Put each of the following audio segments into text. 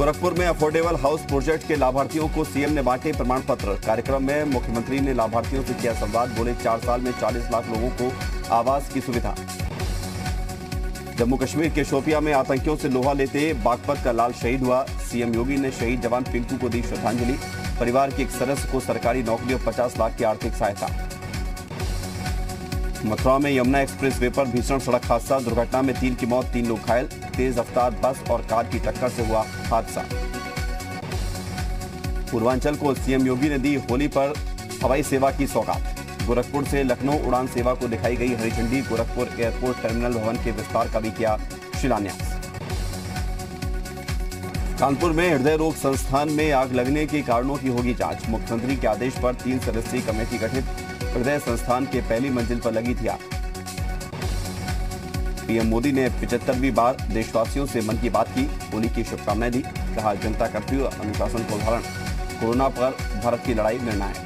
गोरखपुर में affordable house project के लाभार्थियों को सीएम ने बांटे प्रमाण पत्र। कार्यक्रम में मुख्यमंत्री ने लाभार्थियों से किया संवाद। बोले 4 साल में 40 लाख लोगों को आवास की सुविधा। जम्मू कश्मीर के शोपियां में आतंकियों से लोहा लेते बागपत का लाल शहीद हुआ। सीएम योगी ने शहीद जवान पिंकू को दी श्रद्धांजलि। परिवार के एक सदस्य को सरकारी नौकरी और 50 लाख की आर्थिक सहायता। मथुरा में यमुना एक्सप्रेस वे पर भीषण सड़क हादसा। दुर्घटना में 3 की मौत, 3 लोग घायल। तेज रफ्तार बस और कार की टक्कर से हुआ हादसा। पूर्वांचल को सीएम योगी ने दी होली पर हवाई सेवा की सौगात। गोरखपुर से लखनऊ उड़ान सेवा को दिखाई गई हरी झंडी। गोरखपुर एयरपोर्ट टर्मिनल भवन के विस्तार का भी किया शिलान्यास। कानपुर में हृदय रोग संस्थान में आग लगने के कारणों की होगी जांच। मुख्यमंत्री के आदेश पर 3 सदस्यीय कमेटी गठित। हृदय संस्थान के पहली मंजिल पर लगी थी आग। पीएम मोदी ने 75वीं बार देशवासियों से मन की बात की। होली की शुभकामनाएं दी। कहा जनता कर्फ्यू अनुशासन का उदाहरण। कोरोना पर भारत की लड़ाई निर्णायक।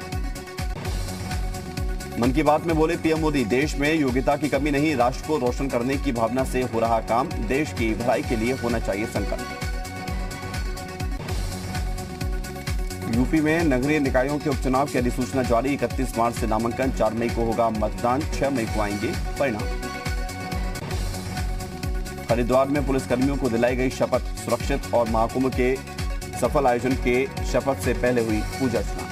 मन की बात में बोले पीएम मोदी, देश में योग्यता की कमी नहीं, राष्ट्र को रोशन करने की भावना से हो रहा काम। देश की भलाई के लिए होना चाहिए संकल्प। यूपी में नगरीय निकायों के उपचुनाव की अधिसूचना जारी। 31 मार्च से नामांकन, 4 मई को होगा मतदान, 6 मई को आएंगे परिणाम। हरिद्वार में पुलिसकर्मियों को दिलाई गई शपथ। सुरक्षित और महाकुंभ के सफल आयोजन के शपथ से पहले हुई पूजा अर्चना।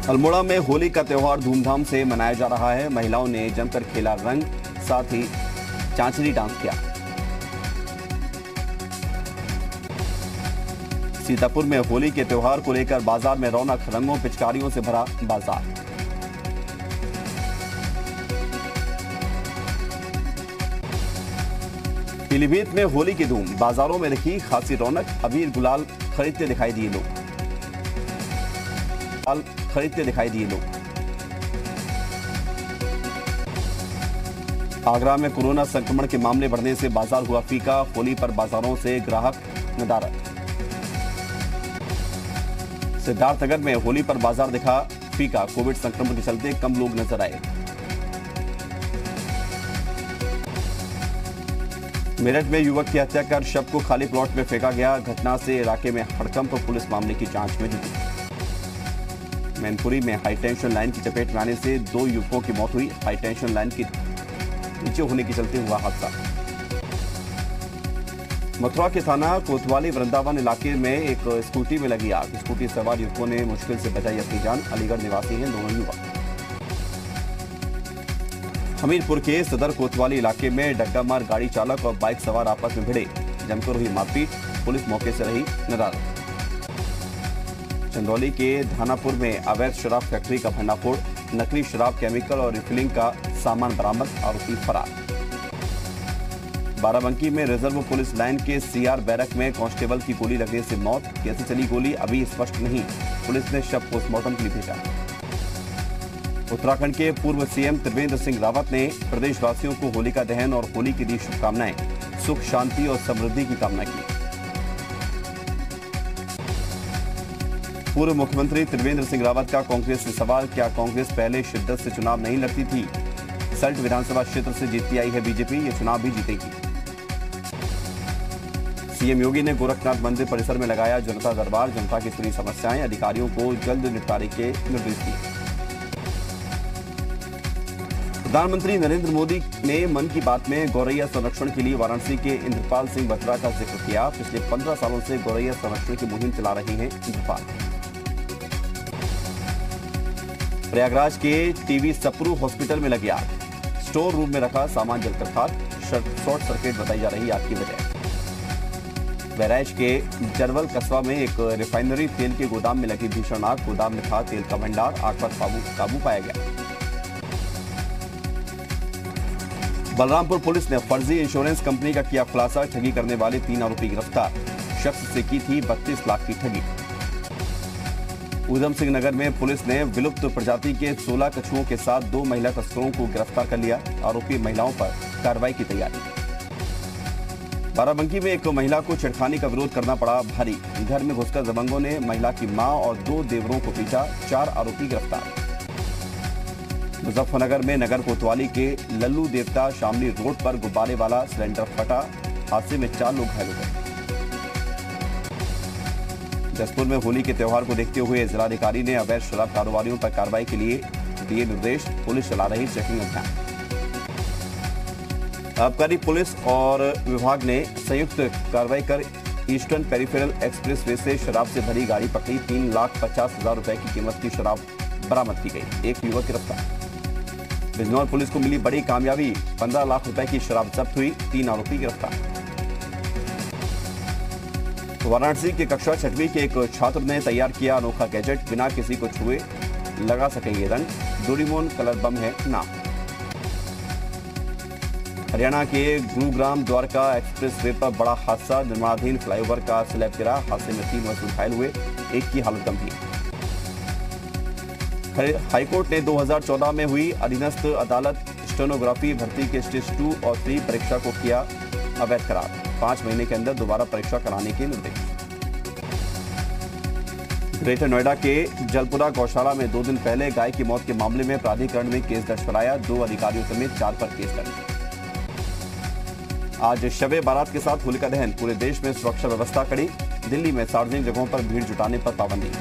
अल्मोड़ा में होली का त्योहार धूमधाम से मनाया जा रहा है। महिलाओं ने जमकर खेला रंग, साथ ही चांचरी डांस किया। सीतापुर में होली के त्योहार को लेकर बाजार में रौनक। रंगों पिचकारियों से भरा बाजार। पीलीभीत में होली की धूम। बाजारों में दिखी खासी रौनक। अबीर गुलाल खरीदते दिखाई दिए लोग। आगरा में कोरोना संक्रमण के मामले बढ़ने से बाजार हुआ फीका। होली पर बाजारों से ग्राहक नदारद। सिद्धार्थनगर में होली पर बाजार दिखा फीका। कोविड संक्रमण के चलते कम लोग नजर आए। मेरठ में युवक की हत्या कर शव को खाली प्लॉट में फेंका गया। घटना से इलाके में हड़कंप। पुलिस मामले की जांच में जुटी। मैनपुरी में हाईटेंशन लाइन की चपेट में आने से 2 युवकों की मौत हुई। हाईटेंशन लाइन के नीचे होने के चलते हुआ हादसा। मथुरा के थाना कोतवाली वृंदावन इलाके में एक स्कूटी में लगी आग। स्कूटी सवार युवकों ने मुश्किल से बचाई अपनी जान। अलीगढ़ निवासी हैं दोनों युवक। हमीरपुर के सदर कोतवाली इलाके में डग्गा मार गाड़ी चालक और बाइक सवार आपस में भिड़े। जमकर हुई मारपीट। पुलिस मौके से रही नदारद। चंदौली के धानापुर में अवैध शराब फैक्ट्री का भंडाफोड़। नकली शराब, केमिकल और रिफिलिंग का सामान बरामद। आरोपी फरार। बाराबंकी में रिजर्व पुलिस लाइन के सीआर बैरक में कांस्टेबल की गोली लगने से मौत। कैसे चली गोली अभी स्पष्ट नहीं। पुलिस ने शव पोस्टमार्टम के लिए भेजा। उत्तराखंड के पूर्व सीएम त्रिवेंद्र सिंह रावत ने प्रदेशवासियों को होलिका दहन और होली की दी शुभकामनाएं। सुख, शांति और समृद्धि की कामना की। पूर्व मुख्यमंत्री त्रिवेंद्र सिंह रावत का कांग्रेस से सवाल। क्या कांग्रेस पहले शिद्दत से चुनाव नहीं लड़ती थी? सल्ट विधानसभा क्षेत्र से जीतती आई है बीजेपी, ये चुनाव भी जीतेगी। सीएम योगी ने गोरखनाथ मंदिर परिसर में लगाया जनता दरबार। जनता की सभी समस्याएं अधिकारियों को जल्द निपटारे के निर्देश दिए। प्रधानमंत्री नरेंद्र मोदी ने मन की बात में गौरैया संरक्षण के लिए वाराणसी के इंद्रपाल सिंह बत्रा का जिक्र किया। पिछले 15 सालों से गौरैया संरक्षण की मुहिम चला रहे हैं इंद्रपाल। प्रयागराज के टीवी सप्रू हॉस्पिटल में लगी आग। स्टोर रूम में रखा सामान जलकर खाक। शॉर्ट सर्किट बताई जा रही आग की वजह। बहराइच के जरवल कस्बा में एक रिफाइनरी तेल के गोदाम में लगी भीषण आग। गोदाम में था तेल का भंडार। आग पर काबू पाया गया। बलरामपुर पुलिस ने फर्जी इंश्योरेंस कंपनी का किया खुलासा। ठगी करने वाले 3 आरोपी गिरफ्तार। शख्स से की थी 32 लाख की ठगी। ऊधम सिंह नगर में पुलिस ने विलुप्त प्रजाति के 16 कछुओं के साथ 2 महिला तस्करों को गिरफ्तार कर लिया। आरोपी महिलाओं पर कार्रवाई की तैयारी। बाराबंकी में एक महिला को छेड़खानी का विरोध करना पड़ा भारी। घर में घुसकर दबंगों ने महिला की मां और 2 देवरों को पीटा। 4 आरोपी गिरफ्तार। मुजफ्फरनगर में नगर कोतवाली के लल्लू देवता शामली रोड पर गुब्बारे वाला सिलेंडर फटा, हादसे में 4 लोग घायल हो गए। जसपुर में होली के त्यौहार को देखते हुए जिलाधिकारी ने अवैध शराब कारोबारियों पर कार्रवाई के लिए दिए निर्देश, पुलिस चला रही चेकिंग अभियान। आबकारी पुलिस और विभाग ने संयुक्त कार्रवाई कर ईस्टर्न पेरिफेरल एक्सप्रेसवे से शराब से भरी गाड़ी पकड़ी। 3,50,000 रुपए की कीमत की शराब बरामद की गई। एक युवक गिरफ्तार। बिजनौर पुलिस को मिली बड़ी कामयाबी, 15 लाख रुपए की शराब जब्त हुई, 3 आरोपी गिरफ्तार। वाराणसी के कक्षा 6वीं के एक छात्र ने तैयार किया अनोखा गैजेट, बिना किसी को छुए लगा सकेंगे रंग, डोरेमोन कलर बम है नाम। हरियाणा के गुरुग्राम द्वारका एक्सप्रेसवे पर बड़ा हादसा, निर्माणाधीन फ्लाईओवर का स्लैब गिरा, हादसे में 3 मजदूर घायल हुए, एक की हालत गंभीर। हाईकोर्ट ने 2014 में हुई अधीनस्थ अदालत स्टेनोग्राफी भर्ती के स्टेज 2 और 3 परीक्षा को किया अवैध करार, 5 महीने के अंदर दोबारा परीक्षा कराने के निर्देश। ग्रेटर नोएडा के जलपुरा गौशाला में 2 दिन पहले गाय की मौत के मामले में प्राधिकरण में केस दर्ज कराया, 2 अधिकारियों समेत 4 पर केस दर्ज। आज शबे बारात के साथ होलिका दहन, पूरे देश में सुरक्षा व्यवस्था कड़ी, दिल्ली में सार्वजनिक जगहों पर भीड़ जुटाने पर पाबंदी।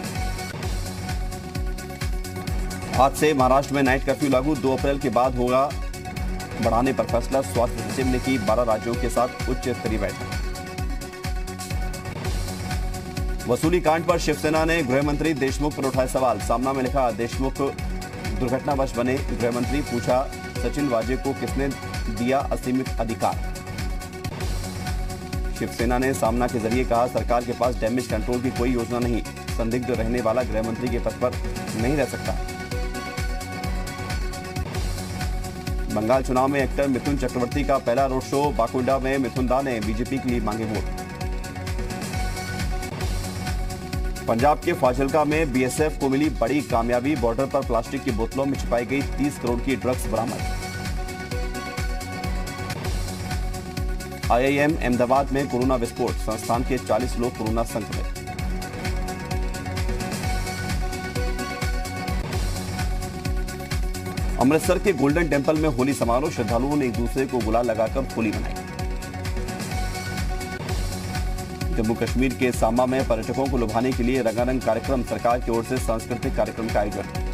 आज से महाराष्ट्र में नाइट कर्फ्यू लागू, 2 अप्रैल के बाद होगा बढ़ाने पर फैसला, स्वास्थ्य सचिव ने की 12 राज्यों के साथ उच्च स्तरीय बैठक। वसूली कांड पर शिवसेना ने गृह मंत्री देशमुख पर उठाए सवाल, सामना में लिखा देशमुख दुर्घटनावश बने गृह मंत्री, पूछा सचिन वाजे को किसने दिया असीमित अधिकार। शिवसेना ने सामना के जरिए कहा सरकार के पास डैमेज कंट्रोल की कोई योजना नहीं, संदिग्ध रहने वाला गृह मंत्री के पद पर नहीं रह सकता। बंगाल चुनाव में एक्टर मिथुन चक्रवर्ती का पहला रोड शो, बाकुंडा में मिथुन दा ने बीजेपी के लिए मांगे वोट। पंजाब के फाजिल्का में बीएसएफ को मिली बड़ी कामयाबी, बॉर्डर पर प्लास्टिक की बोतलों में छिपाई गई 30 करोड़ की ड्रग्स बरामद। आईआईएम अहमदाबाद में कोरोना विस्फोट, संस्थान के 40 लोग कोरोना संक्रमित। अमृतसर के गोल्डन टेम्पल में होली समारोह, श्रद्धालुओं ने एक दूसरे को गुलाल लगाकर होली मनाई। जम्मू कश्मीर के सांबा में पर्यटकों को लुभाने के लिए रंगारंग कार्यक्रम, सरकार की ओर से सांस्कृतिक कार्यक्रम का आयोजन।